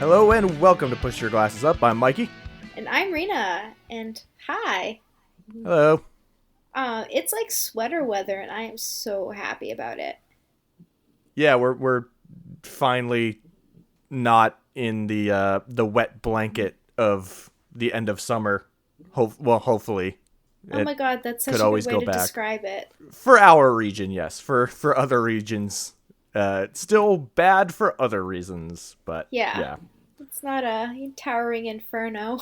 Hello and welcome to Push Your Glasses Up. I'm Mikey. And I'm Reena, and hi. Hello. It's like sweater weather, and I am so happy about it. Yeah, we're finally not in the wet blanket of the end of summer. Hopefully, Oh it my god, that's could such a good always way go to back describe it. for our region. Yes, for other regions, it's still bad for other reasons. But Yeah, yeah, it's not a towering inferno.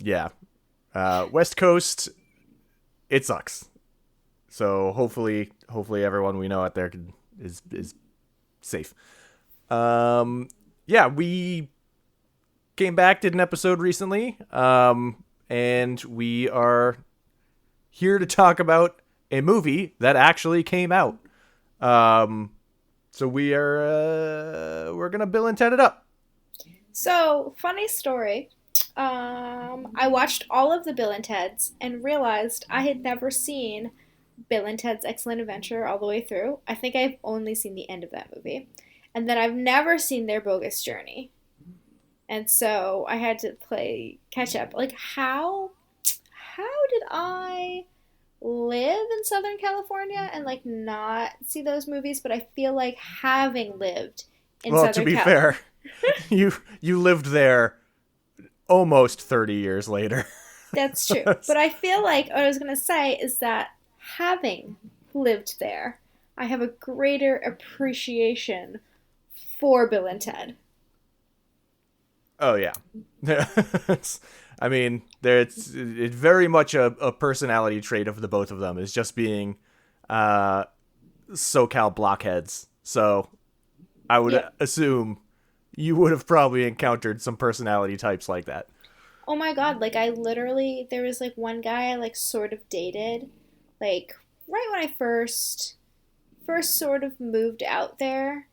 yeah. West Coast, it sucks. So hopefully everyone we know out there is safe. Yeah, we came back, did an episode recently, and we are here to talk about a movie that actually came out. So we're gonna Bill and Ted it up. So, funny story. I watched all of the Bill and Ted's and realized I had never seen Bill and Ted's Excellent Adventure all the way through. I think I've only seen the end of that movie. And then I've never seen their bogus journey. And so I had to play catch up. Like how did I live in Southern California and like not see those movies, but I feel like having lived in Well, to Southern be Cal. fair, you lived there almost 30 years later. That's true. But I feel like what I was going to say is that having lived there, I have a greater appreciation for Bill and Ted. Oh yeah. I mean, it's very much a personality trait of the both of them is just being SoCal blockheads. So I would Yep. assume you would have probably encountered some personality types like that. Oh my God, like I literally there was like one guy I like sort of dated like right when I first sort of moved out there.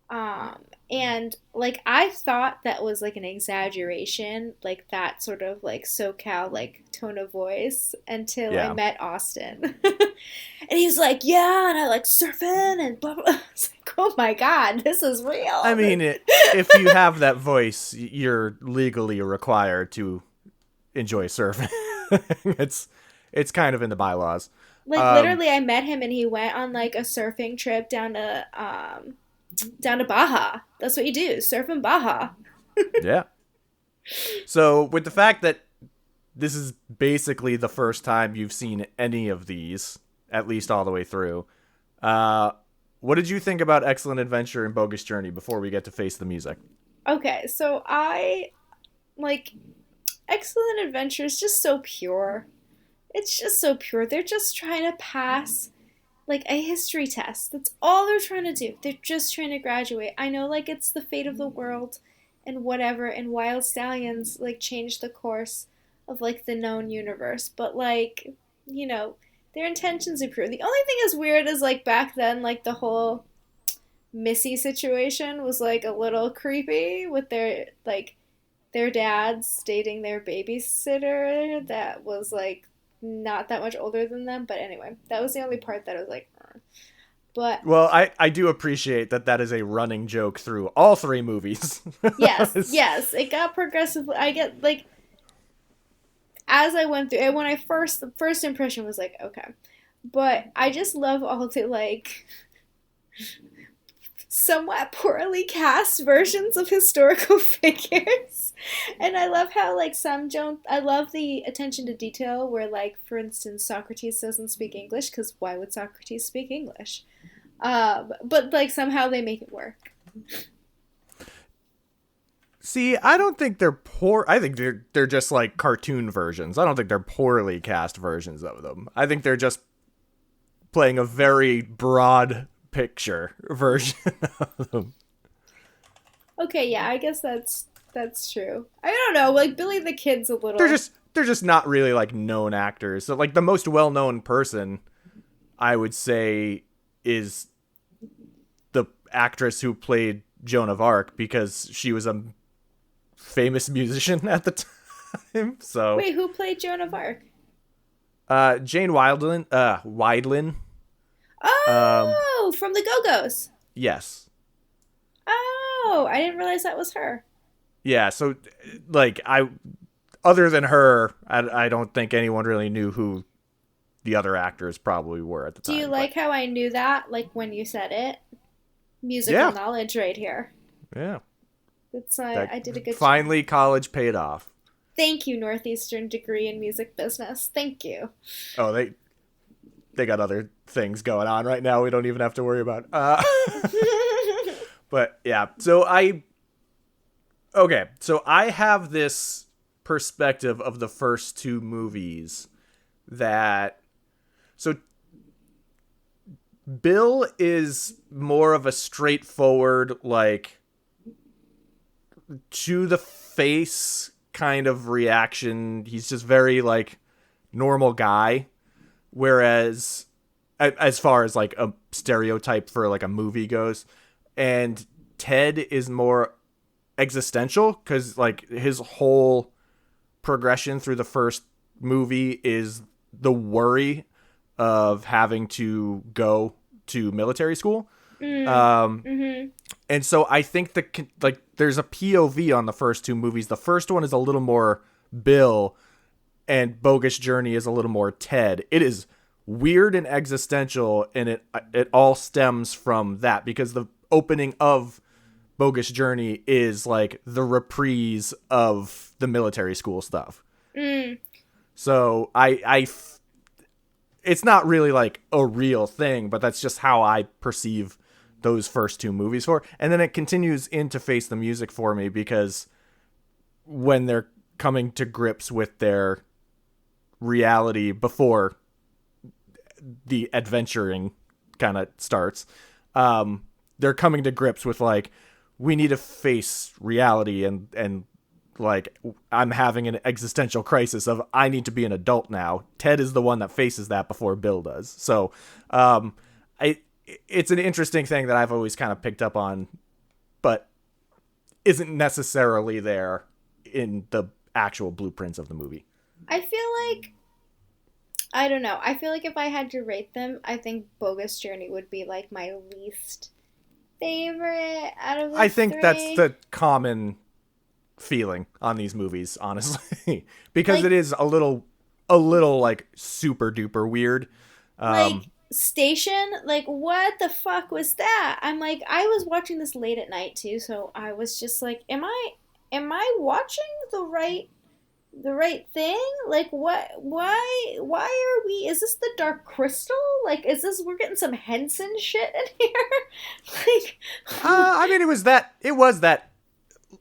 Um, and like I thought that was like an exaggeration, like that sort of like SoCal like tone of voice until I Yeah. met Austin. And he's like, "Yeah, and I like surfing and blah blah." I was like, "Oh my God, this is I real." mean, if you have that voice, you're legally required to enjoy surfing. it's it's kind of in the bylaws. Like Um, literally I met him and he went on like a surfing trip down to Baja. That's what you do, surf in Baja. yeah. So with the fact that this is basically the first time you've seen any of these, at least all the way through. Uh, what did you think about Excellent Adventure and Bogus Journey before we get to face the music? Okay, so I like Excellent Adventure is just so pure. It's just so pure. They're just trying to pass like a history test. That's all they're trying to do. They're just trying to graduate. I know like it's the fate of the world and whatever and Wild Stallions like changed the course of like the known universe, but like, you know, their intentions are pure. The only thing is weird is like back then like the whole Missy situation was like a little creepy with their dads dating their babysitter that was like not that much older than them. But anyway, that was the only part that I was like, "Ugh." But Well, I do appreciate that that is a running joke through all three movies. yes, yes, it got progressively. I get like as I went through it when the first impression was like okay, but I just love all the like somewhat poorly cast versions of historical figures. And I love how like some don't I love the attention to detail where like for instance Socrates doesn't speak English because why would Socrates speak English? But like somehow they make it work. See, I don't think they're poor. I think they're just like cartoon versions. I don't think they're poorly cast versions of them. I think they're just playing a very broad picture version of them. Okay, yeah, I guess that's true. I don't know, like Billy the Kid's a they're little just they're just not really like known actors. So like the most well-known person I would say is the actress who played Joan of Arc because she was a famous musician at the time. So Wait, who played Joan of Arc? Jane Wideland. Um Oh, from the Go-Go's. yes. Oh, I didn't realize that was her. yeah, so like I other than her, I don't think anyone really knew who the other actors probably were at the Do you time. But like how I knew that, like when you said it? Musical yeah, knowledge right here. yeah, It's that I did a good job. finally college paid off. Thank you, Northeastern degree in music business. Thank you. Oh, they got other things going on right now. We don't even have to worry about. But yeah, so I have this perspective of the first two movies that so Bill is more of a straightforward, like, to the face kind of reaction. He's just very, like, normal guy. Whereas, as far as, like, a stereotype for, like, a movie goes, and Ted is more existential because, like, his whole progression through the first movie is the worry of having to go to military school. Mm. Um, Mm-hmm. and so I think like there's a POV on the first two movies. The first one is a little more Bill, and Bogus Journey is a little more Ted. It is weird and existential, and it all stems from that because the opening of Bogus Journey is like the reprise of the military school stuff. Mm. So it's not really like a real thing, but that's just how I perceive those first two movies for. And then it continues into Face the Music for me because when they're coming to grips with their reality before the adventuring kind of starts, they're coming to grips with like, we need to face reality and like I'm having an existential crisis of I need to be an adult now. Ted is the one that faces that before Bill does. So it's an interesting thing that I've always kind of picked up on, but isn't necessarily there in the actual blueprints of the movie. I feel like I don't know. I feel like if I had to rate them, I think Bogus Journey would be like my least favorite out of the I think that's three. the common feeling on these movies, honestly, because Like it is a little like super duper weird. like Um, Station, like what the fuck was that? I'm like I was watching this late at night too, so I was just like, am I watching the right thing? Like what why are we is this the Dark Crystal? Like is this we're getting some Henson shit in here? I mean, it was that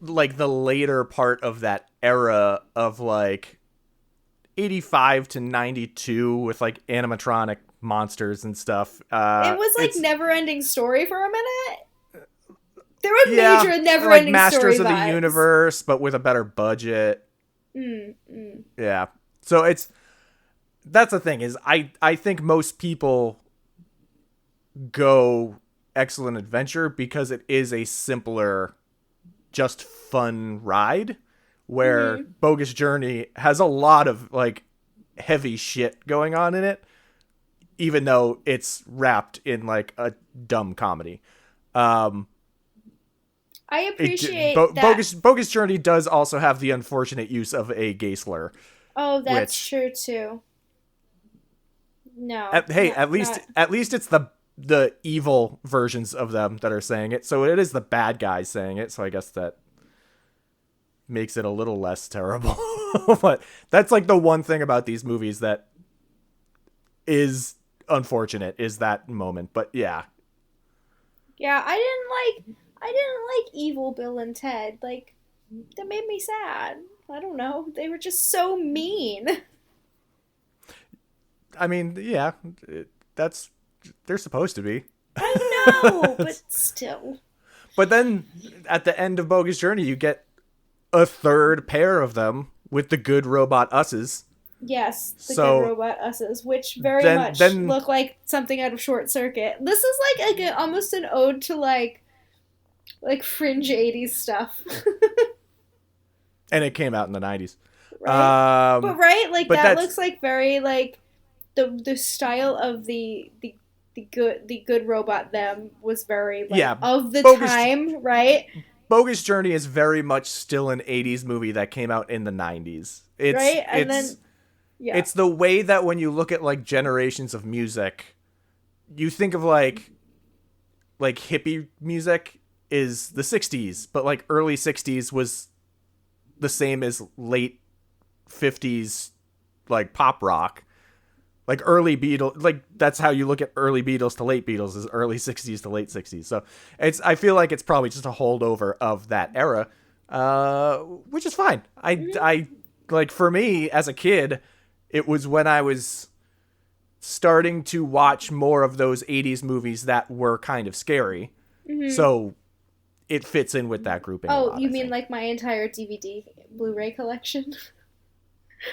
like the later part of that era of like 85 to 92 with like animatronic monsters and stuff. It was like It's never ending story for a minute. There were yeah, major never like ending Masters story of the vibes. Universe, but with a better budget. Mm, mm. Yeah. So that's the thing is I think most people go Excellent Adventure because it is a simpler, just fun ride, where Mm-hmm. Bogus Journey has a lot of like heavy shit going on in it, even though it's wrapped in like a dumb comedy. Um, I appreciate that. Bogus Journey does also have the unfortunate use of a gay slur, Oh, that's which true too. No, hey, not at least not. at least it's the evil versions of them that are saying it, so it is the bad guys saying it. So I guess that makes it a little less terrible. But that's like the one thing about these movies that is unfortunate is that moment. But yeah, Yeah, I didn't like Evil Bill and Ted. Like that made me sad. I don't know. They were just so mean. I mean, yeah, that's they're supposed to be. I know, but still. But then at the end of Bogus Journey, you get a third pair of them with the good robot us's. Yes, the good So robot us's, which very then much then look like something out of Short Circuit. This is almost an ode to like fringe '80s stuff, and it came out in the 90s. right? But right, like But that that's looks like very like the style of the good robot them was very like yeah, of the bogus time, right? Bogus Journey is very much still an 80s movie that came out in the 90s. Right? And then yeah. It's the way that when you look at like generations of music, you think of like hippie music is the 60s, but like early 60s was the same as late 50s like pop rock. Like early Beatles, like that's how you look at early Beatles to late Beatles is early 60s to late 60s. So I feel like it's probably just a holdover of that era, which is fine. I like, for me as a kid, it was when I was starting to watch more of those 80s movies that were kind of scary. Mm-hmm. So it fits in with that grouping. Oh, you mean like my entire DVD Blu-ray collection?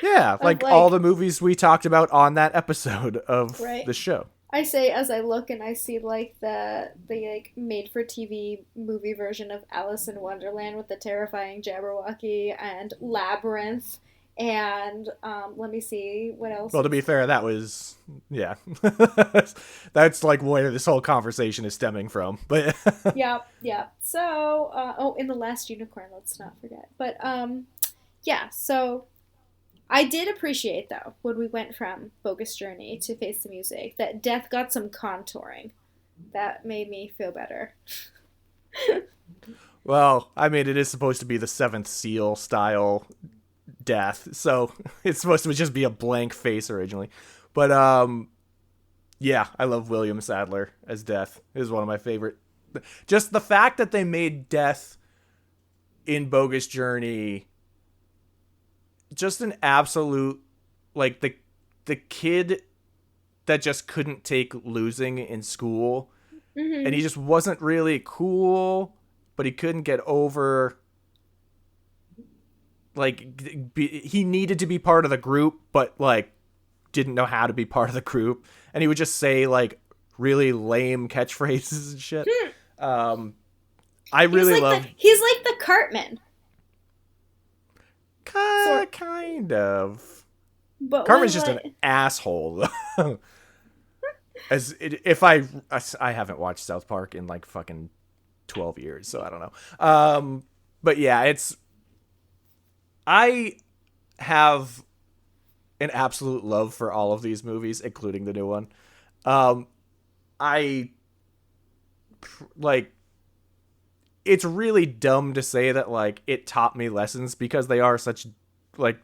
Yeah, like all the movies we talked about on that episode of the show. I say as I look and I see like the like made-for-TV movie version of Alice in Wonderland with the terrifying Jabberwocky and Labyrinth and let me see what else. Well, to be fair, that was that's like where this whole conversation is stemming from. But yeah. So in The Last Unicorn, let's not forget. But yeah, so I did appreciate, though, when we went from Bogus Journey to Face the Music, that death got some contouring. That made me feel better. Well, I mean, it is supposed to be the Seventh Seal style death, so it's supposed to just be a blank face originally. But, yeah, I love William Sadler as Death. It is one of my favorite. Just the fact that they made Death in Bogus Journey just an absolute, like, the kid that just couldn't take losing in school. Mm-hmm. And he just wasn't really cool, but he couldn't get over, like, he needed to be part of the group, but, like, didn't know how to be part of the group. And he would just say, like, really lame catchphrases and shit. I really love... He's like the Cartman. Kind of. But Cartman's just an asshole. I haven't watched South Park in like fucking 12 years, so I don't know. But yeah, I have an absolute love for all of these movies, including the new one. It's really dumb to say that, like, it taught me lessons because they are such, like,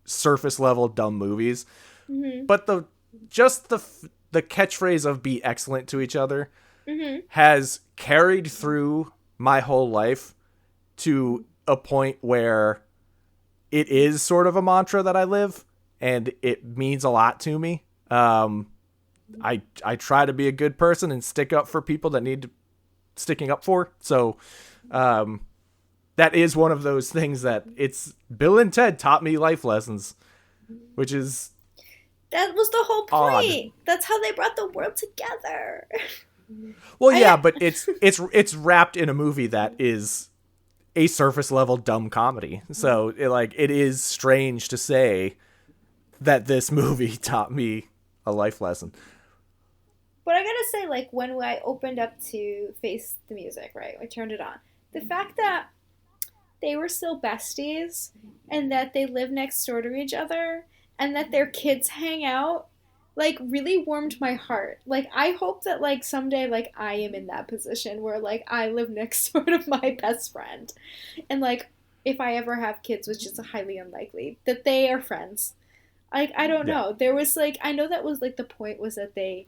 surface level dumb movies. Mm-hmm. But the catchphrase of be excellent to each other has carried through my whole life to a point where it is sort of a mantra that I live, and it means a lot to me. I try to be a good person and stick up for people that need sticking up for. So that is one of those things that it's Bill and Ted taught me life lessons, which is that was the whole point. Odd. That's how they brought the world together. Well, yeah, but it's wrapped in a movie that is a surface level dumb comedy. So it is strange to say that this movie taught me a life lesson. But I gotta say, like, when I opened up to Face the Music, right, I turned it on, the fact that they were still besties, and that they live next door to each other, and that their kids hang out, like, really warmed my heart. Like, I hope that, like, someday, like, I am in that position where, like, I live next door to my best friend. And, like, if I ever have kids, which is highly unlikely, that they are friends. Like, I don't know. There was, like, I know that was, like, the point was that they...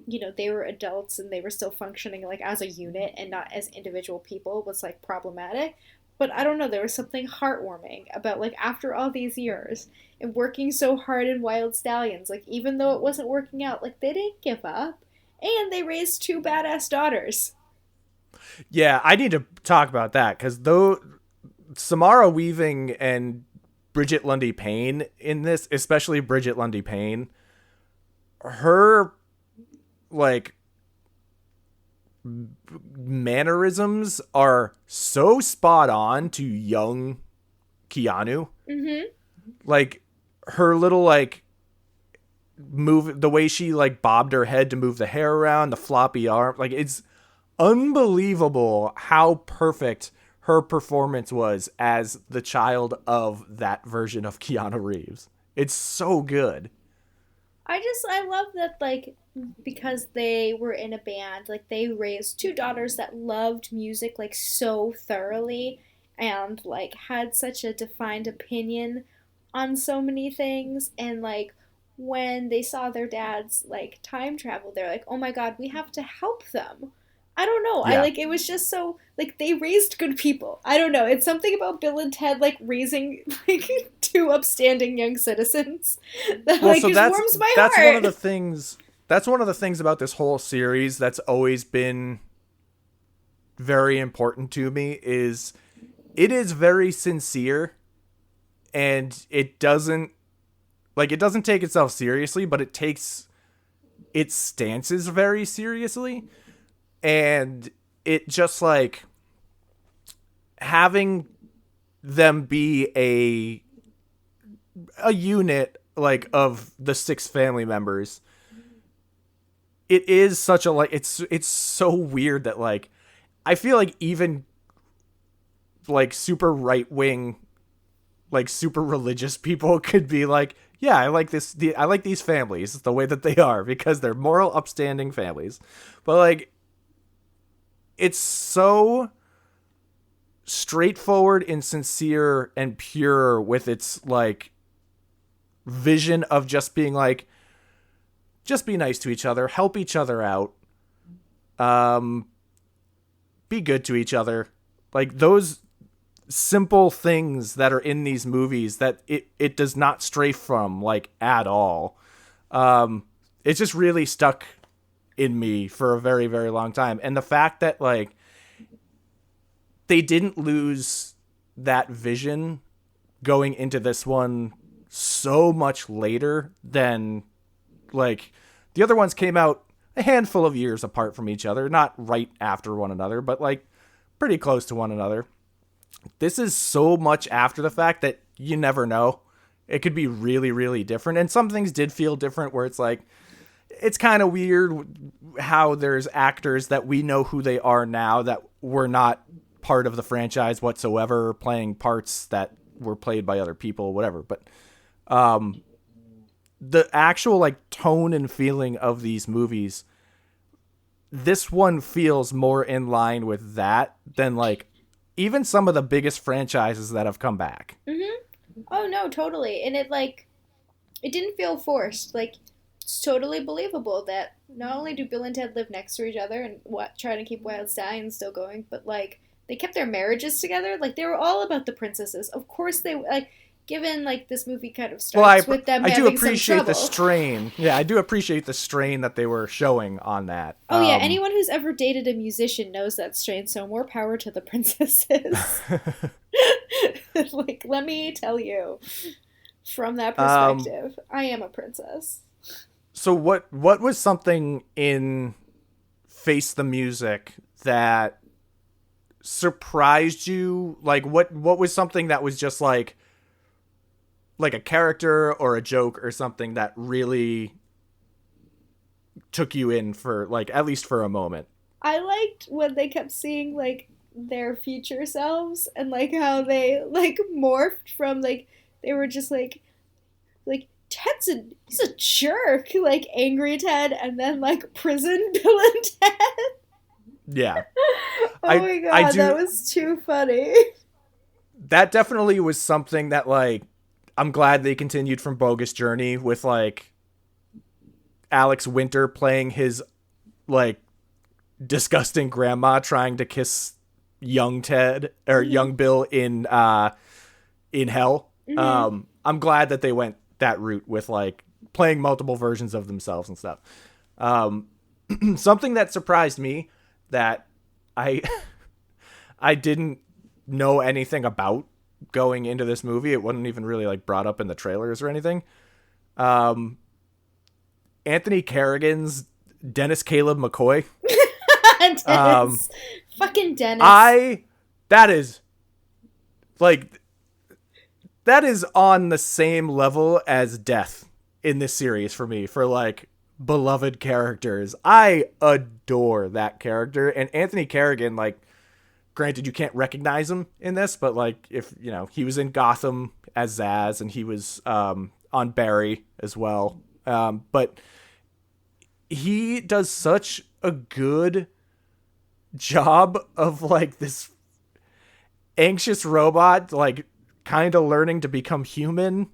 you know, they were adults and they were still functioning like as a unit and not as individual people was like problematic. But I don't know, there was something heartwarming about like after all these years and working so hard in Wild Stallions, like even though it wasn't working out, like they didn't give up and they raised 2 badass daughters. Yeah, I need to talk about that because though Samara Weaving and Bridget Lundy Payne in this, especially Bridget Lundy Payne, her like mannerisms are so spot on to young Keanu. Mm-hmm. Like her little like move, the way she like bobbed her head to move the hair around, the floppy arm, like it's unbelievable how perfect her performance was as the child of that version of Keanu Reeves. It's so good. I love that, like, because they were in a band, like they raised two daughters that loved music like so thoroughly and like had such a defined opinion on so many things, and like when they saw their dad's like time travel, they're like, "Oh my god, we have to help them." I don't know. I Yeah. like, it was just so like they raised good people. I don't know. It's something about Bill and Ted like raising like two upstanding young citizens that Well, like so just warms my that's one of heart. the things that's one of the things about this whole series that's always been very important to me is it is very sincere, and it doesn't take itself seriously, but it takes its stances very seriously. And it just like having them be a unit like of the six family members. It is such a like it's so weird that like I feel like even like super right wing, like super religious people could be like, yeah, I like these families the way that they are because they're moral, upstanding families. But like, it's so straightforward and sincere and pure with its like vision of just being like, just be nice to each other, help each other out, um, be good to each other. Like those simple things that are in these movies that it does not stray from like at all. It's just really stuck in me for a very, very long time. And the fact that like they didn't lose that vision going into this one so much later than like the other ones came out a handful of years apart from each other, not right after one another, but like pretty close to one another. This is so much after the fact that you never know. It could be really, really different. And some things did feel different where it's like, it's kind of weird how there's actors that we know who they are now that were not part of the franchise whatsoever, playing parts that were played by other people, whatever. But the actual like tone and feeling of these movies, this one feels more in line with that than like even some of the biggest franchises that have come back. Oh no, totally. And it like, it didn't feel forced. Like, it's totally believable that not only do Bill and Ted live next to each other and what trying to keep Wild Stallions still going, but like they kept their marriages together. Like they were all about the princesses. Of course they like, given like this movie kind of Well, starts with them I do having some appreciate trouble. the strain. Yeah, I do appreciate the strain that they were showing on that. Oh yeah, anyone who's ever dated a musician knows that strain. So more power to the princesses. Like, let me tell you, from that perspective, I am a princess. So what was something in Face the Music that surprised you? Like what was something that was just like a character or a joke or something that really took you in for like at least for a moment? I liked when they kept seeing like their future selves and like how they like morphed from like they were just like he's a jerk, like angry Ted, and then like prison Bill and Ted. Yeah. Oh my god, that was too funny. That definitely was something that like I'm glad they continued from Bogus Journey with like Alex Winter playing his like disgusting grandma trying to kiss young Ted or young Bill in hell. I'm glad that they went that route with like playing multiple versions of themselves and stuff. Something that surprised me that I I didn't know anything about going into this movie. It wasn't even really like brought up in the trailers or anything. Anthony Carrigan's Dennis Caleb McCoy. Dennis. Fucking Dennis. That is like, that is on the same level as Death in this series for me, for like beloved characters. I adore that character, and Anthony Carrigan, like granted, you can't recognize him in this, but like if he was in Gotham as Zaz, and he was on Barry as well. But he does such a good job of like this anxious robot, like kind of learning to become human,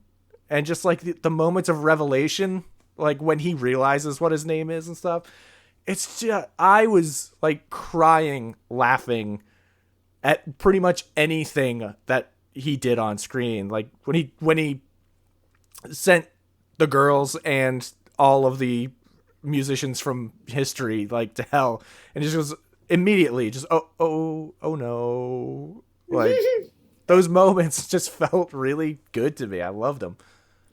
and just like the moments of revelation, like when he realizes what his name is and stuff. It's just, I was like crying, laughing at pretty much anything that he did on screen. Like when he sent the girls and all of the musicians from history like to hell, and just was immediately just oh no, like those moments just felt really good to me. I loved them.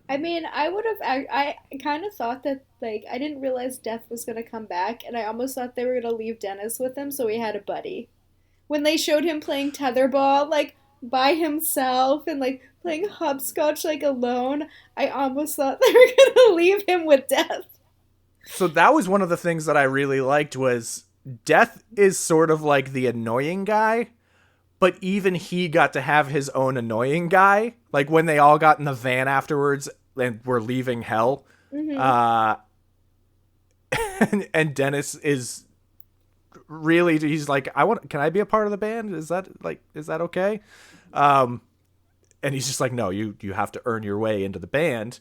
I mean, I kind of thought that, like, I didn't realize Death was going to come back, and I almost thought they were going to leave Dennis with him so he had a buddy. When they showed him playing tetherball, like, by himself and, like, playing hopscotch, like, alone, I almost thought they were going to leave him with Death. So that was one of the things that I really liked was Death is sort of like the annoying guy, but even he got to have his own annoying guy. Like when they all got in the van afterwards and were leaving hell. Mm-hmm. And Dennis is really, he's like, can I be a part of the band? Is that okay? And he's just like, no, you have to earn your way into the band.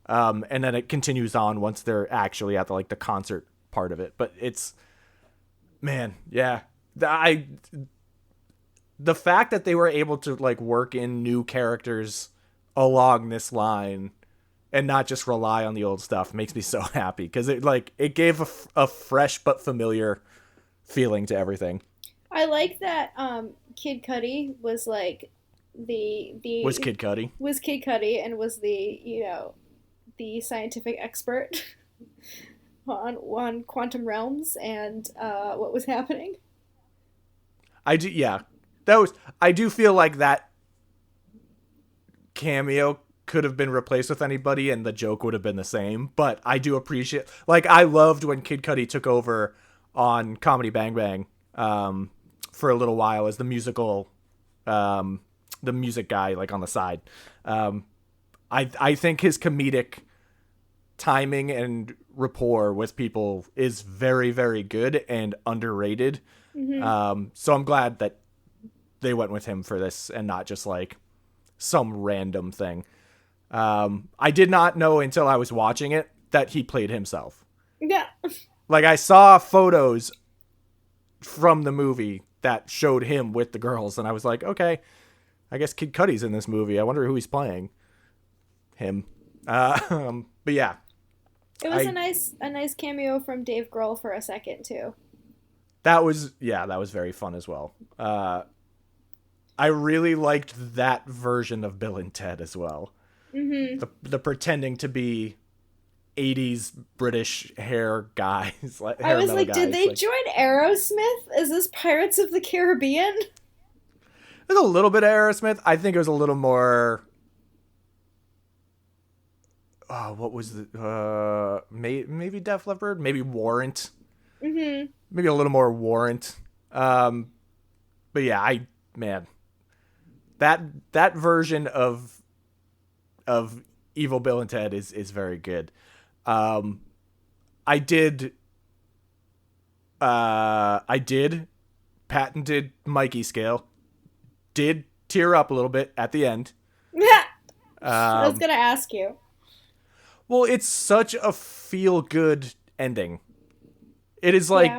And then it continues on once they're actually at the concert part of it. But it's, man, yeah. The fact that they were able to like work in new characters along this line and not just rely on the old stuff makes me so happy, because it gave a fresh but familiar feeling to everything. I like that Kid Cudi was like the Was Kid Cudi and was the scientific expert on quantum realms and what was happening. I do feel like that cameo could have been replaced with anybody and the joke would have been the same, but I do appreciate, like, I loved when Kid Cudi took over on Comedy Bang Bang for a little while as the music guy, like on the side. I think his comedic timing and rapport with people is very, very good and underrated. Mm-hmm. So I'm glad that they went with him for this and not just like some random thing. I did not know until I was watching it that he played himself. Yeah. Like I saw photos from the movie that showed him with the girls, and I was like, okay, I guess Kid Cudi's in this movie. I wonder who he's playing. Him. But yeah. It was a nice cameo from Dave Grohl for a second too. That was very fun as well. I really liked that version of Bill and Ted as well. Mm-hmm. The pretending to be 80s British hair guys. I was like, did they join Aerosmith? Is this Pirates of the Caribbean? There's a little bit of Aerosmith. I think it was a little more... what was the... maybe Def Leppard? Maybe Warrant? Mm-hmm. Maybe a little more Warrant. But yeah, that version of Evil Bill and Ted is very good. I did patented Mikey scale. Did tear up a little bit at the end. Yeah. I was gonna ask you. Well, it's such a feel good ending. It is like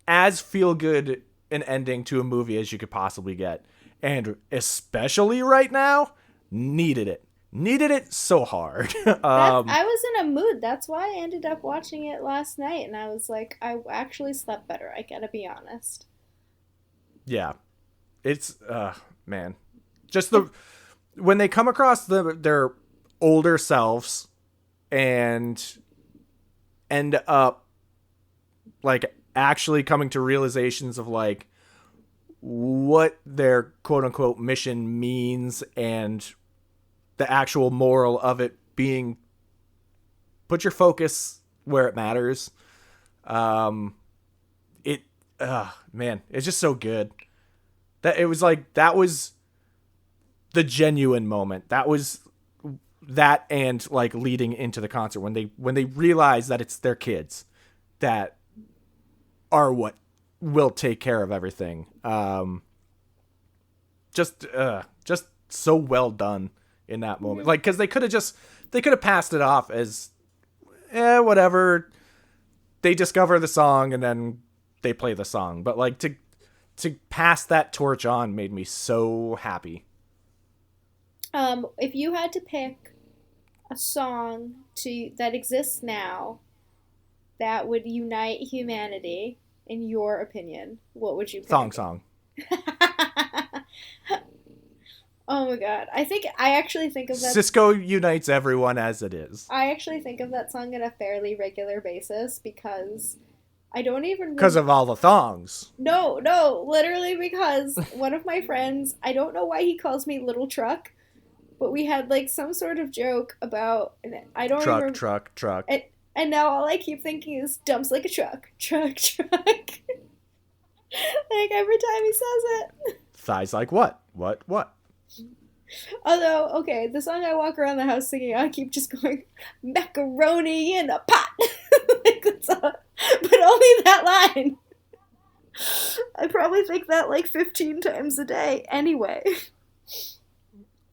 as feel good an ending to a movie as you could possibly get. And especially right now, needed it. Needed it so hard. I was in a mood. That's why I ended up watching it last night. And I was like, I actually slept better. I gotta be honest. Yeah. It's, man. Just when they come across their older selves and end up, like, actually coming to realizations of, like, what their quote-unquote mission means and the actual moral of it being put your focus where it matters. Man, it's just so good. That it was like that was the genuine moment. That was that, and like leading into the concert when they realize that it's their kids that are what will take care of everything. Just so well done in that moment. Like, because they could have passed it off as whatever. They discover the song and then they play the song, but like to pass that torch on made me so happy. If you had to pick a song that exists now that would unite humanity, in your opinion, what would you pick? Song. Oh my god. I actually think of that. Cisco unites everyone as it is. I actually think of that song on a fairly regular basis because I don't even... Because of all the thongs. No, literally because one of my friends, I don't know why he calls me Little Truck, but we had like some sort of joke about... I don't remember... Truck. And now all I keep thinking is dumps like a truck. Like every time he says it. Thighs like what? Although, okay, the song I walk around the house singing, I keep just going, macaroni in a pot. Like, that's all, but only that line. I probably think that like 15 times a day. Anyway.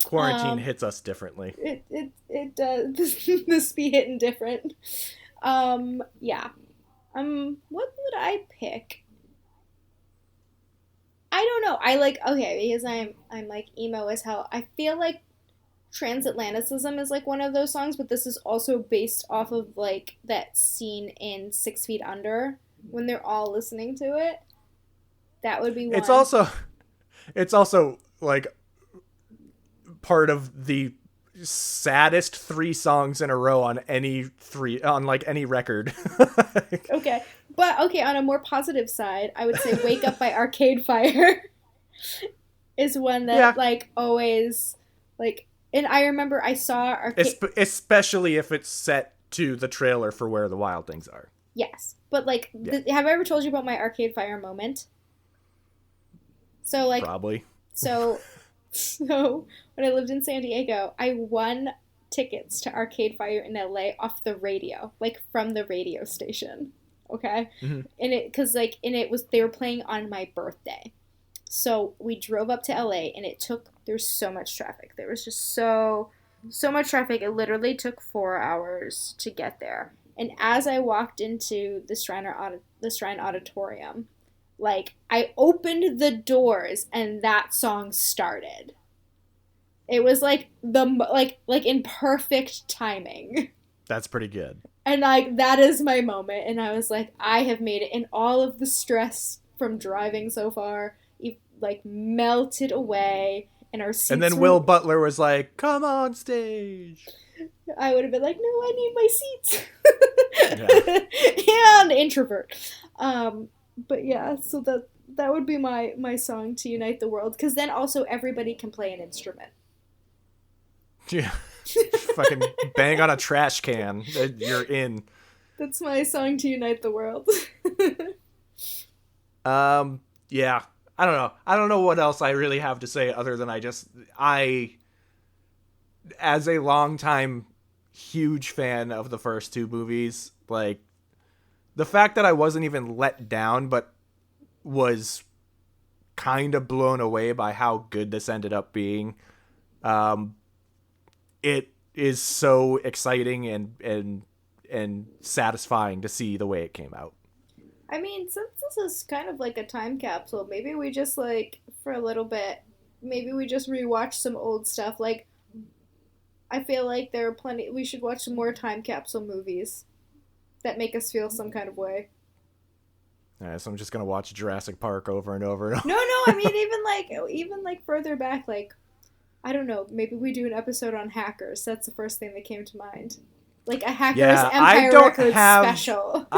Quarantine hits us differently. It does. This be hitting different. Yeah. What would I pick? I don't know. Because I'm like emo as hell. I feel like Transatlanticism is like one of those songs, but this is also based off of like that scene in 6 Feet Under when they're all listening to it. That would be one. It's also like part of the saddest 3 songs in a row on any record. Okay. But, okay, on a more positive side, I would say Wake Up by Arcade Fire is one that, like, always, like, and I remember I saw Arcade... Especially if it's set to the trailer for Where the Wild Things Are. Yes. But, like, have I ever told you about my Arcade Fire moment? So, like... Probably. So, when I lived in San Diego, I won tickets to Arcade Fire in LA off the radio, like, from the radio station. Okay. Mm-hmm. They were playing on my birthday. So we drove up to LA and there's so much traffic. There was just so much traffic. It literally took 4 hours to get there. And as I walked into the Shrine Auditorium, like I opened the doors and that song started. It was like in perfect timing. That's pretty good. And, like, that is my moment. And I was like, I have made it. And all of the stress from driving so far, like, melted away. And our seats And then Will Butler was like, come on stage. I would have been like, no, I need my seats. Yeah. And introvert. But, yeah, so that would be my song to unite the world. Because then also everybody can play an instrument. Yeah. Fucking bang on a trash can. You're in. That's my song to unite the world. Yeah. I don't know. I don't know what else I really have to say other than as a longtime huge fan of the first 2 movies, like the fact that I wasn't even let down, but was kind of blown away by how good this ended up being. It is so exciting and satisfying to see the way it came out. I mean, since this is kind of like a time capsule, maybe we just like for a little bit, maybe we just rewatch some old stuff. Like, I feel like there are plenty. We should watch some more time capsule movies that make us feel some kind of way. Alright, so I'm just gonna watch Jurassic Park over and over and over. No. I mean, even like further back, like. I don't know, maybe we do an episode on hackers. That's the first thing that came to mind. Like a Hackers Empire Records special.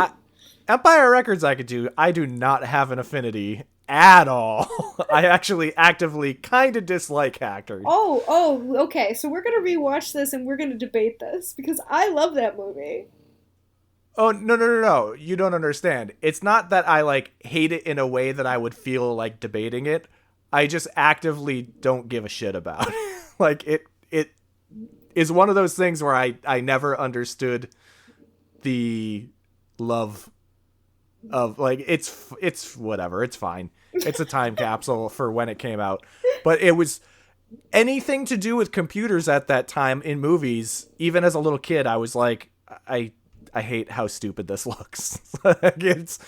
Empire Records I could do. I do not have an affinity at all. I actually actively kind of dislike hackers. Oh, okay. So we're going to rewatch this and we're going to debate this because I love that movie. Oh, no. You don't understand. It's not that I like hate it in a way that I would feel like debating it. I just actively don't give a shit about. Like it is one of those things where I never understood the love of, like, it's whatever, it's fine. It's a time capsule for when it came out. But it was anything to do with computers at that time in movies, even as a little kid, I was like, I hate how stupid this looks. Like, it's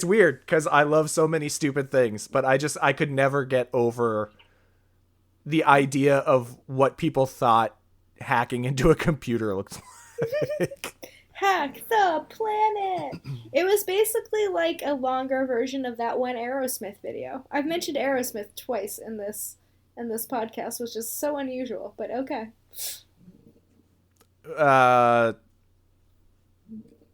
weird because I love so many stupid things, but I could never get over the idea of what people thought hacking into a computer looked like. Hack the planet. It was basically like a longer version of that one Aerosmith video. I've mentioned Aerosmith twice in this podcast, which is so unusual, but okay.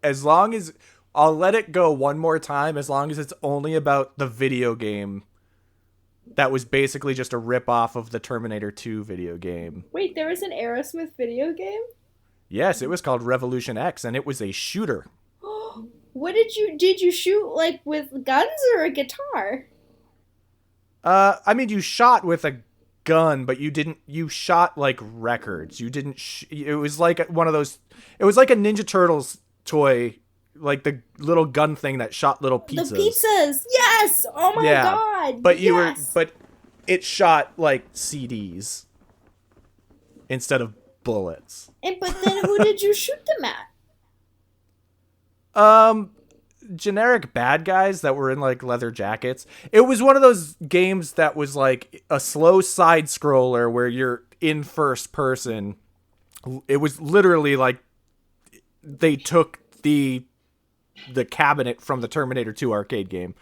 As long as I'll let it go one more time, as long as it's only about the video game that was basically just a rip-off of the Terminator 2 video game. Wait, there was an Aerosmith video game? Yes, it was called Revolution X, and it was a shooter. What did you shoot, like, with guns or a guitar? I mean, you shot with a gun, but you shot like records. You didn't, it was like one of those, it was like a Ninja Turtles toy, like the little gun thing that shot little pizzas. The pizzas, yes! Oh my god! But but it shot like CDs instead of bullets. But then who did you shoot them at? Generic bad guys that were in like leather jackets. It was one of those games that was like a slow side scroller where you're in first person. It was literally like they took the cabinet from the Terminator 2 arcade game,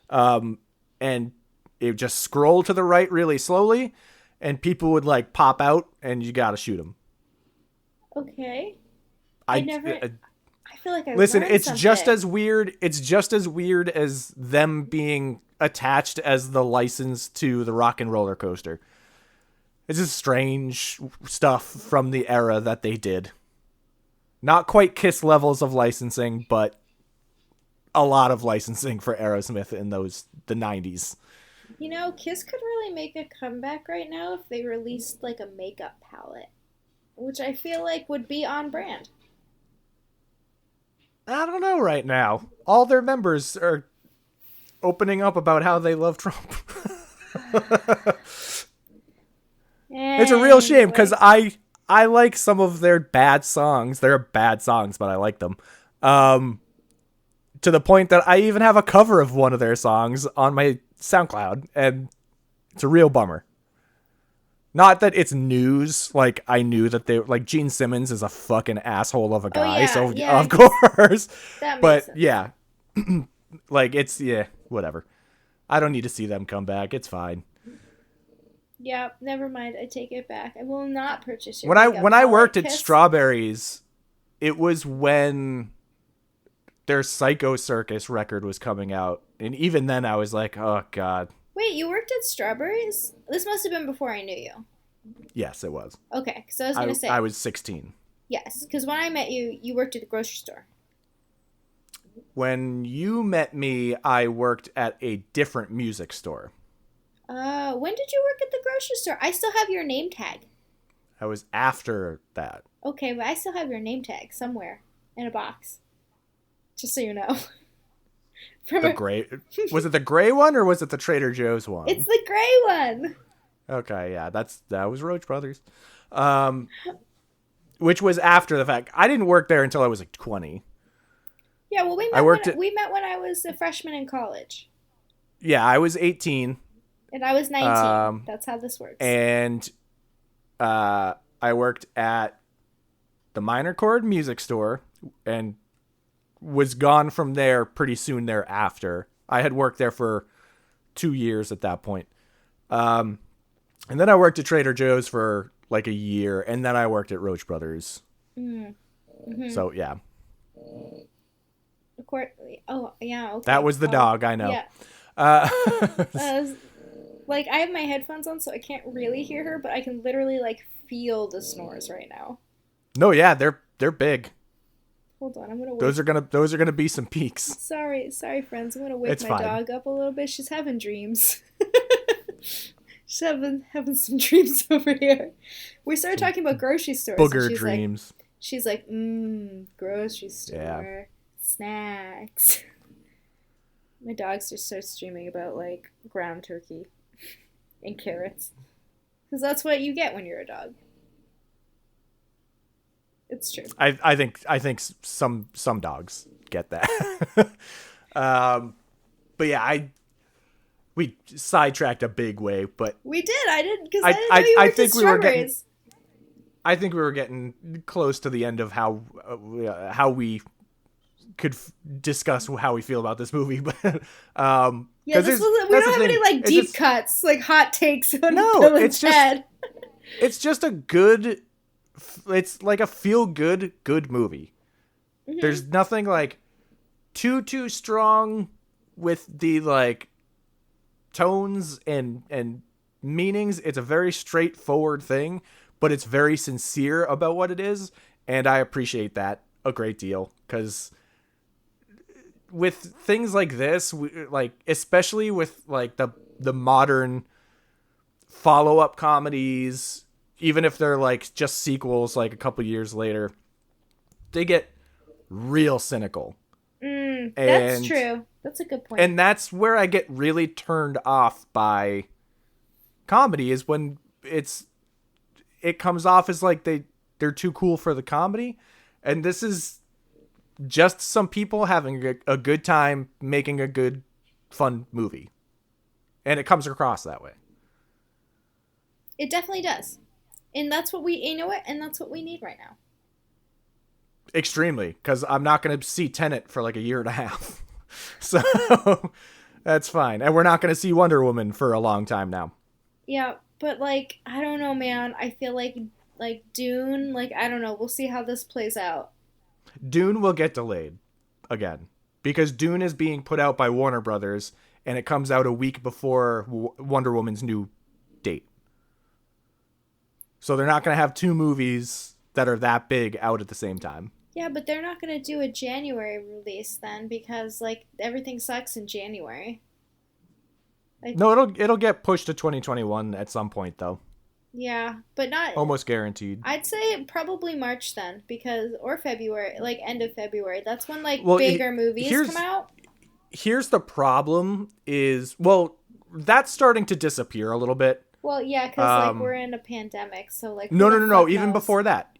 and it just scrolled to the right really slowly, and people would like pop out, and you gotta shoot them. Okay. I feel like I listen. It's something. Just as weird. It's just as weird as them being attached as the license to the Rock and Roller Coaster. It's just strange stuff from the era that they did. Not quite Kiss levels of licensing, but a lot of licensing for Aerosmith in the 90s. You know, Kiss could really make a comeback right now if they released like a makeup palette, which I feel like would be on brand. I don't know right now. All their members are opening up about how they love Trump. It's a real shame because I like some of their bad songs. They're bad songs, but I like them. To the point that I even have a cover of one of their songs on my SoundCloud, and it's a real bummer. Not that it's news, like I knew that they like Gene Simmons is a fucking asshole of a guy, of course. But sense. Yeah, like it's whatever. I don't need to see them come back. It's fine. Yeah, never mind. I take it back. I will not purchase your when I worked at Strawberries, it was when their Psycho Circus record was coming out, and even then I was like, oh god. Wait, you worked at Strawberries? This must have been before I knew you. Yes, it was. Okay, so I was going to say. I was 16. Yes, because when I met you, you worked at the grocery store. When you met me, I worked at a different music store. When did you work at the grocery store? I still have your name tag. I was after that. Okay, but I still have your name tag somewhere in a box. Just so you know. Gray, was it the gray one or was it the Trader Joe's one? It's the gray one. Okay, yeah, that was Roach Brothers, which was after the fact. I didn't work there until I was like 20. Yeah, well, we met when I was a freshman in college. Yeah, I was 18, and I was 19. That's how this works. And I worked at the Minor Chord Music Store and was gone from there pretty soon thereafter. I had worked there for 2 years at that point. And then I worked at Trader Joe's for like a year, and then I worked at Roach Brothers. Mm-hmm. So, yeah. Of course. Oh, yeah, okay. That was the dog, I know. Yeah. Like, I have my headphones on, so I can't really hear her, but I can literally, like, feel the snores right now. No, yeah, they're big. Hold on, I'm gonna wake. Those are gonna be some peaks. Sorry, friends. I'm gonna wake my dog up a little bit. She's having dreams. Just having some dreams over here. We started talking about grocery stores. Booger dreams. She's like, grocery store snacks. My dogs just start streaming about like ground turkey and carrots, because that's what you get when you're a dog. It's true. I think some dogs get that. But yeah, we sidetracked a big way, but we did. I didn't, because I didn't know you worked at strawberries. I think we were getting close to the end of how we could discuss how we feel about this movie, but we don't have any like deep cuts, like hot takes on Dylan's head. It's just a good. It's like a feel good movie. Mm-hmm. There's nothing like too strong with the like tones and meanings. It's a very straightforward thing, but it's very sincere about what it is, and I appreciate that a great deal, because with things like this, like especially with like the modern follow-up comedies, even if they're like just sequels like a couple years later, they get real cynical. That's true. That's a good point. And that's where I get really turned off by comedy, is when it comes off as like they're too cool for the comedy. And this is just some people having a good time making a good, fun movie. And it comes across that way. It definitely does. And that's what and that's what we need right now. Extremely, because I'm not going to see Tenet for like a year and a half. So that's fine. And we're not going to see Wonder Woman for a long time now. Yeah, but like, I don't know, man. I feel like Dune, like, I don't know. We'll see how this plays out. Dune will get delayed again, because Dune is being put out by Warner Brothers, and it comes out a week before Wonder Woman's new date. So they're not going to have two movies that are that big out at the same time. Yeah, but they're not going to do a January release then, because like everything sucks in January. No, it'll get pushed to 2021 at some point though. Yeah, but not almost guaranteed. I'd say probably March then, or February, like end of February. That's when like bigger movies come out. Here's the problem is, that's starting to disappear a little bit. Well, yeah, because like we're in a pandemic, so like no. Even before that,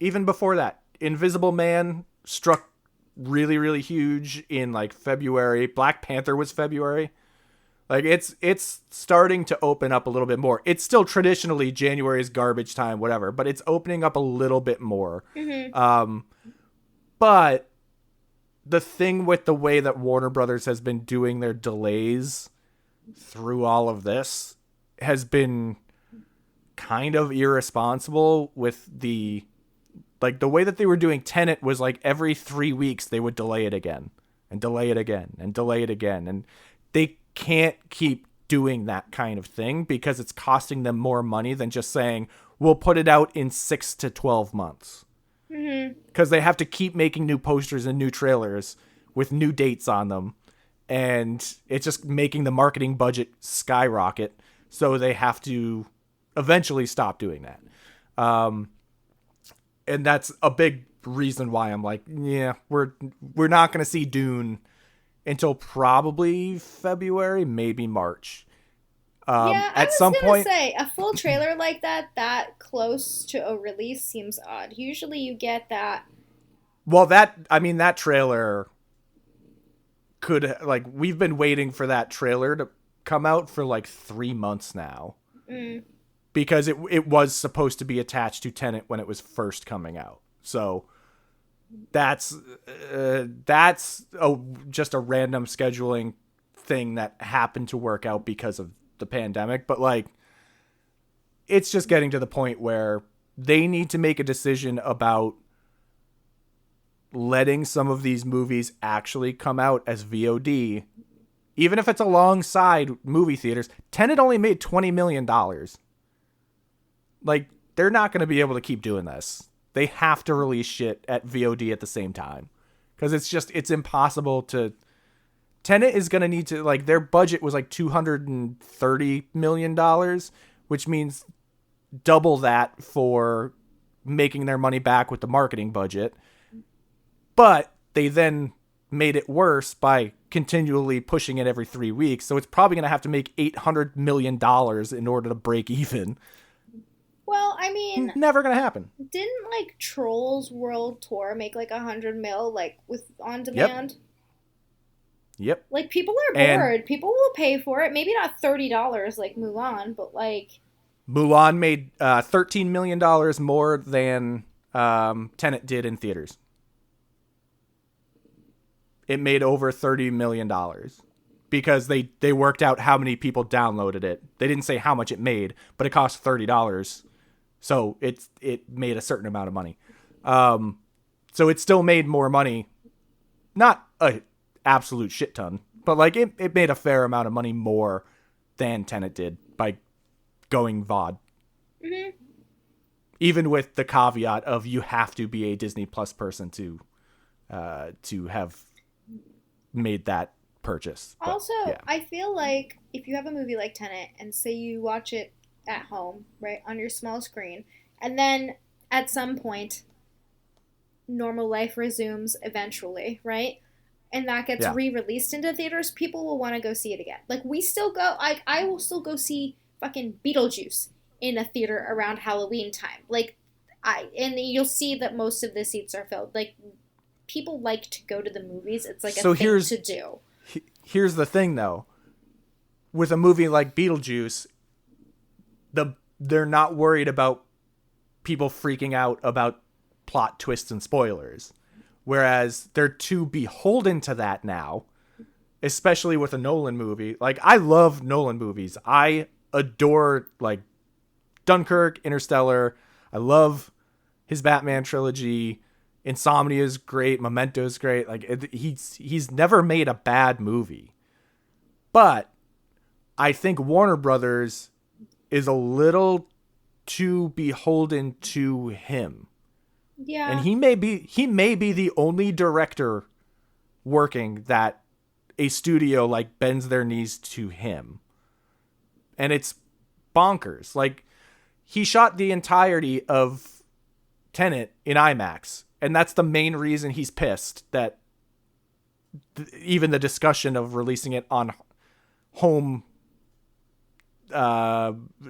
Invisible Man struck really, really huge in like February. Black Panther was February. Like it's starting to open up a little bit more. It's still traditionally January's garbage time, whatever, but it's opening up a little bit more. Mm-hmm. But the thing with the way that Warner Brothers has been doing their delays through all of this has been kind of irresponsible. With the way that they were doing Tenet was like every 3 weeks they would delay it again and delay it again and delay it again. And they can't keep doing that kind of thing, because it's costing them more money than just saying, we'll put it out in 6 to 12 months. Because they have to keep making new posters and new trailers with new dates on them. And it's just making the marketing budget skyrocket. So they have to eventually stop doing that. And that's a big reason why I'm like, yeah, we're not going to see Dune until probably February, maybe March. At some point, say a full trailer like that close to a release seems odd. Usually, you get that. Well, that trailer could, like, we've been waiting for that trailer to come out for like 3 months now, because it was supposed to be attached to Tenet when it was first coming out. So that's just a random scheduling thing that happened to work out because of the pandemic. But like, it's just getting to the point where they need to make a decision about letting some of these movies actually come out as VOD, even if it's alongside movie theaters. Tenet only made $20 million. Like, they're not going to be able to keep doing this. They have to release shit at VOD at the same time, because it's impossible to Tenet is going to need to, like, their budget was like $230 million, which means double that for making their money back with the marketing budget. But they then made it worse by continually pushing it every 3 weeks. So it's probably going to have to make $800 million in order to break even. Well, I mean, never going to happen. Didn't like Trolls World Tour make like 100 mil like with on demand? Yep. Like people are bored. People will pay for it. Maybe not $30 like Mulan, but like Mulan made $13 million more than Tenet did in theaters. It made over $30 million because they worked out how many people downloaded it. They didn't say how much it made, but it cost $30. So it made a certain amount of money. So it still made more money. Not a absolute shit ton, but like it made a fair amount of money more than Tenet did by going VOD. Mm-hmm. Even with the caveat of you have to be a Disney Plus person to have made that purchase. But, also, yeah. I feel like if you have a movie like Tenet and say you watch it at home, right, on your small screen, and then at some point normal life resumes eventually, right? And that gets re-released into theaters, people will want to go see it again. Like we still go, I will still go see fucking Beetlejuice in a theater around Halloween time. Like and you'll see that most of the seats are filled. Like people like to go to the movies. It's like a thing to do. Here's the thing though. With a movie like Beetlejuice, they're not worried about people freaking out about plot twists and spoilers. Whereas they're too beholden to that now, especially with a Nolan movie. Like, I love Nolan movies. I adore, like, Dunkirk, Interstellar. I love his Batman trilogy. Insomnia is great. Memento is great. Like, he's never made a bad movie. But I think Warner Brothers is a little too beholden to him. Yeah. And he may be the only director working that a studio like bends their knees to him. And it's bonkers. Like, he shot the entirety of Tenet in IMAX, and that's the main reason he's pissed that even the discussion of releasing it on home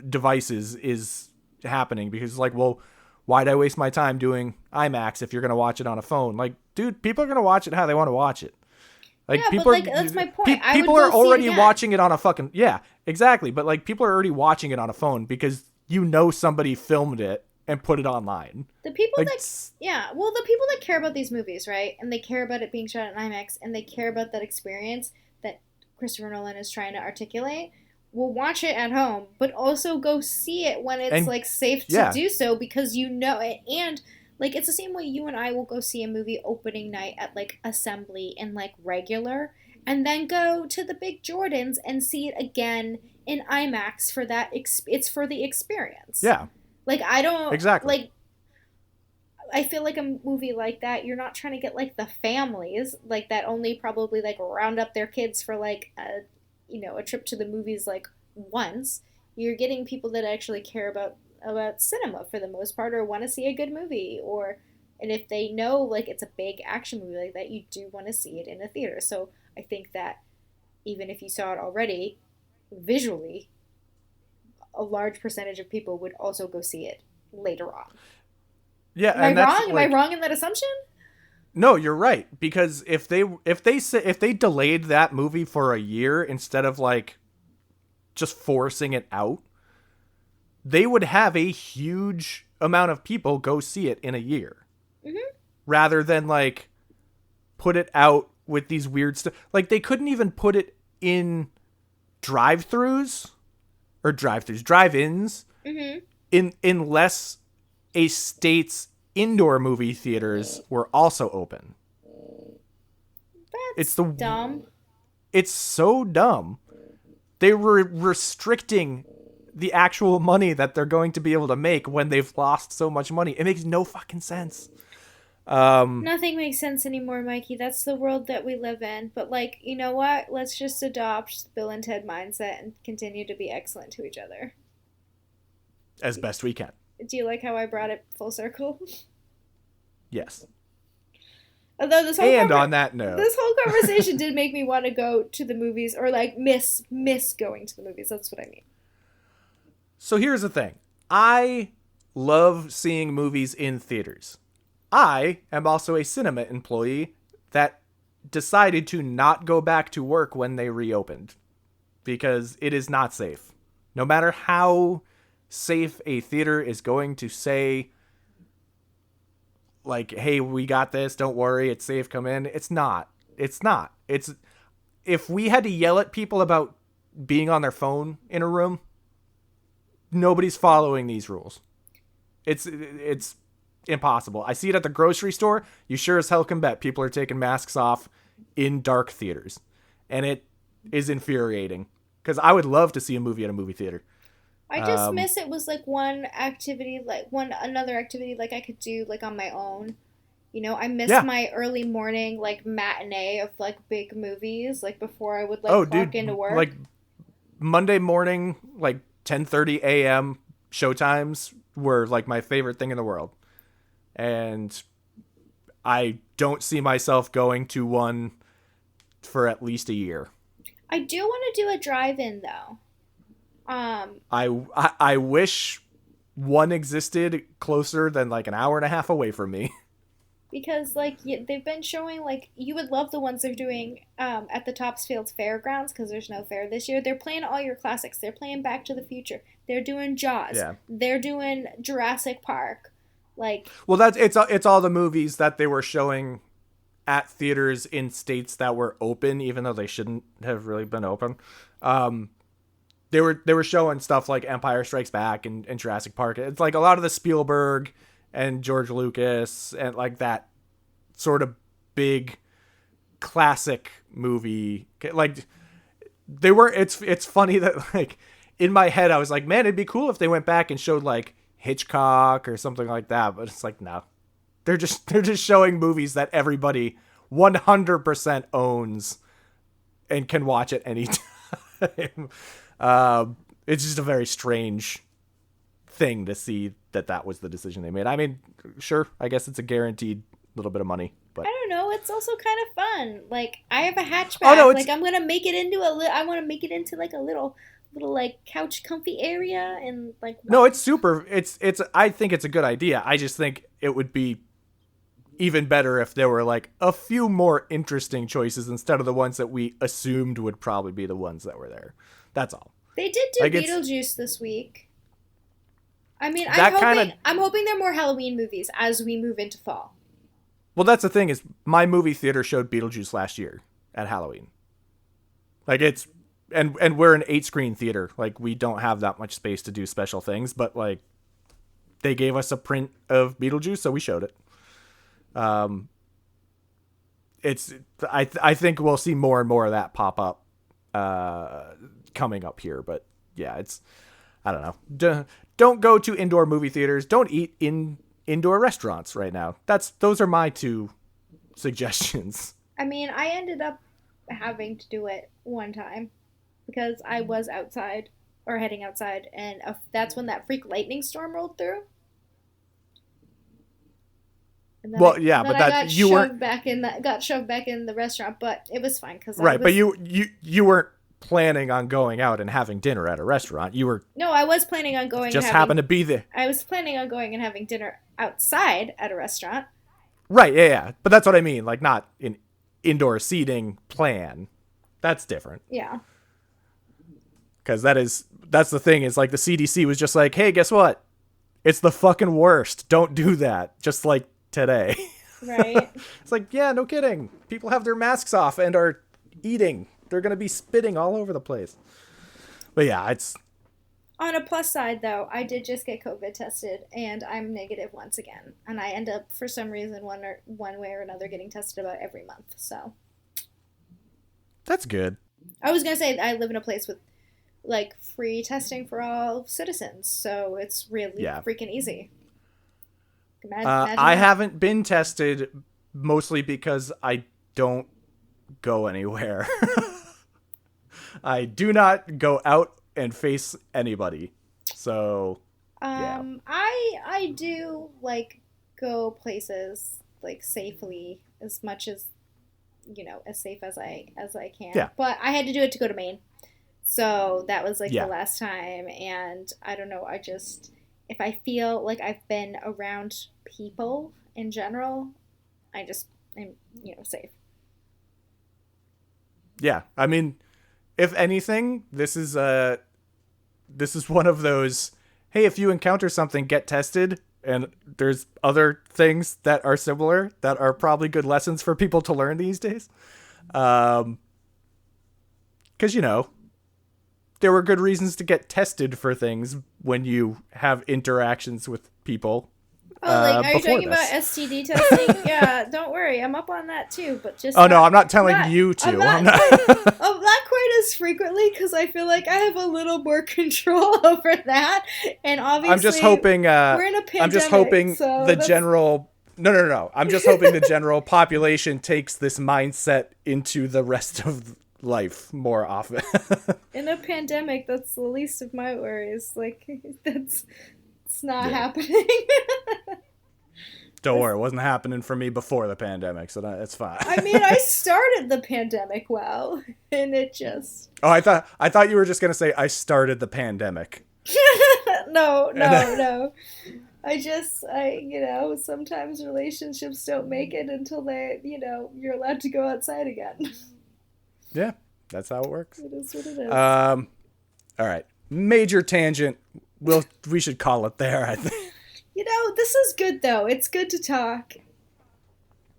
devices is happening, because like, well, why'd I waste my time doing IMAX if you're going to watch it on a phone? Like, dude, people are going to watch it how they want to watch it. Like, yeah, people but, like, that's my point. People are already watching it on a fucking... Yeah, exactly. But, like, people are already watching it on a phone because you know somebody filmed it and put it online. The people like, the people that care about these movies, right? And they care about it being shot in IMAX, and they care about that experience that Christopher Nolan is trying to articulate, will watch it at home, but also go see it when it's like safe to do so, because you know it. And like, it's the same way you and I will go see a movie opening night at like Assembly and like regular, and then go to the big Jordans and see it again in IMAX for that. It's for the experience. Yeah. Like, I don't exactly like. I feel like a movie like that, you're not trying to get like the families like that only probably like round up their kids for like a trip to the movies like once. You're getting people that actually care about cinema for the most part, or want to see a good movie, and if they know like it's a big action movie like that, you do want to see it in a theater. So I think that even if you saw it already visually, a large percentage of people would also go see it later on. Yeah, Am I wrong? Am I wrong in that assumption? No, you're right, because if they delayed that movie for a year instead of like just forcing it out, they would have a huge amount of people go see it in a year. Mm-hmm. Rather than like put it out with these weird stuff. Like, they couldn't even put it in drive-ins, mm-hmm. unless a state's indoor movie theaters were also open. That's dumb. It's so dumb. They were restricting the actual money that they're going to be able to make when they've lost so much money. It makes no fucking sense. Nothing makes sense anymore, Mikey. That's the world that we live in. But, like, you know what? Let's just adopt the Bill and Ted mindset and continue to be excellent to each other. As best we can. Do you like how I brought it full circle? Yes. Although and on that note, this whole conversation did make me want to go to the movies, or like miss going to the movies. That's what I mean. So here's the thing. I love seeing movies in theaters. I am also a cinema employee that decided to not go back to work when they reopened because it is not safe. No matter how safe a theater is going to say, like, hey, we got this, don't worry, it's safe, come in. It's not. It's if we had to yell at people about being on their phone in a room, nobody's following these rules. It's impossible. I see it at the grocery store. You sure as hell can bet people are taking masks off in dark theaters. And it is infuriating because I would love to see a movie at a movie theater. I just miss it was like another activity like I could do like on my own. You know, I miss my early morning like matinee of like big movies like before I would like clock into work. Like Monday morning, like 10:30 a.m. showtimes were like my favorite thing in the world. And I don't see myself going to one for at least a year. I do want to do a drive-in though. I wish one existed closer than like an hour and a half away from me. Because like they've been showing like you would love the ones they're doing at the Topsfield Fairgrounds because there's no fair this year. They're playing all your classics. They're playing Back to the Future. They're doing Jaws. Yeah. They're doing Jurassic Park. Like, well, it's all the movies that they were showing at theaters in states that were open, even though they shouldn't have really been open. They were showing stuff like Empire Strikes Back and Jurassic Park. It's like a lot of the Spielberg and George Lucas and like that sort of big classic movie. Like they were. It's funny that like in my head I was like, man, it'd be cool if they went back and showed like Hitchcock or something like that. But it's like, no, they're just showing movies that everybody 100% owns and can watch at any time. It's just a very strange thing to see that was the decision they made. I mean, sure, I guess it's a guaranteed little bit of money, but I don't know. It's also kind of fun. Like I have a hatchback. Oh, no, like I'm gonna make it into I want to make it into like a little like couch comfy area and like. No, it's super. It's. I think it's a good idea. I just think it would be even better if there were like a few more interesting choices instead of the ones that we assumed would probably be the ones that were there. That's all. They did do like Beetlejuice this week. I mean, I'm hoping there are more Halloween movies as we move into fall. Well, that's the thing is my movie theater showed Beetlejuice last year at Halloween. Like it's and we're an 8-screen theater. Like we don't have that much space to do special things, but like they gave us a print of Beetlejuice, so we showed it. I think we'll see more and more of that pop up coming up here, but yeah, it's I don't know. Don't go to indoor movie theaters. Don't eat in indoor restaurants right now. Those are my 2 suggestions. I mean, I ended up having to do it one time because I was outside or heading outside, and that's when that freak lightning storm rolled through. And then but that you weren't got shoved back in the restaurant, but it was fine because but you weren't planning on going out and having dinner at a restaurant. No, I was planning on going. Just happened to be there. I was planning on going and having dinner outside at a restaurant. Right, yeah. But that's what I mean. Like not in indoor seating plan. That's different. Yeah. Because that's the thing is like the CDC was just like, hey, guess what? It's the fucking worst. Don't do that. Just like today. Right. It's like, yeah, no kidding. People have their masks off and are eating. They're going to be spitting all over the place. But yeah, it's... On a plus side, though, I did just get COVID tested, and I'm negative once again. And I end up, for some reason, one way or another, getting tested about every month. So that's good. I was going to say, I live in a place with, like, free testing for all citizens. So it's really freaking easy. Imagine I that. haven't been tested, mostly because I don't go anywhere. I do not go out and face anybody. So, yeah. I do like go places like safely as much as as safe as I can. Yeah. But I had to do it to go to Maine. So that was like the Yeah. last time, and I don't know, I just, if I feel like I've been around people in general, I just am, safe. Yeah. I mean, if anything, this is one of those, hey, if you encounter something, get tested. And there's other things that are similar that are probably good lessons for people to learn these days. Because, there were good reasons to get tested for things when you have interactions with people. Oh, like, are you Before talking about this. STD testing? Yeah, don't worry, I'm up on that too, but just Oh, no, I'm not telling not, you I'm to. not, I'm not. not quite as frequently because I feel like I have a little more control over that, and obviously I'm just hoping. we're in a pandemic. I'm just hoping so the that's- general. No. I'm just hoping the general population takes this mindset into the rest of life more often. in a pandemic, that's the least of my worries. Like, it's not Yeah. happening. Don't worry, it wasn't happening for me before the pandemic, so that's fine. I mean, I started the pandemic well, and it just Oh, I thought you were just gonna say I started the pandemic. no. Sometimes relationships don't make it until you're allowed to go outside again. Yeah, that's how it works. It is what it is. All right, major tangent. We should call it there, I think. This is good though. It's good to talk.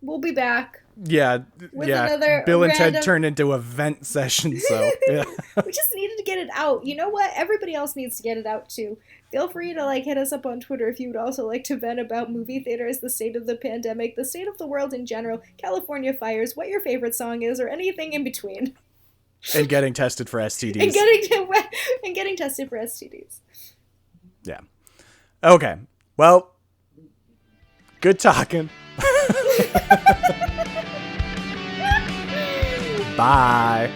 We'll be back. Yeah, With yeah. another Bill and random- Ted turned into a vent session, so yeah. We just needed to get it out. You know what? Everybody else needs to get it out too. Feel free to hit us up on Twitter if you would also like to vent about movie theaters, the state of the pandemic, the state of the world in general, California fires, what your favorite song is, or anything in between. And getting tested for STDs. and getting tested for STDs. Yeah. Okay. Well, good talking. Bye.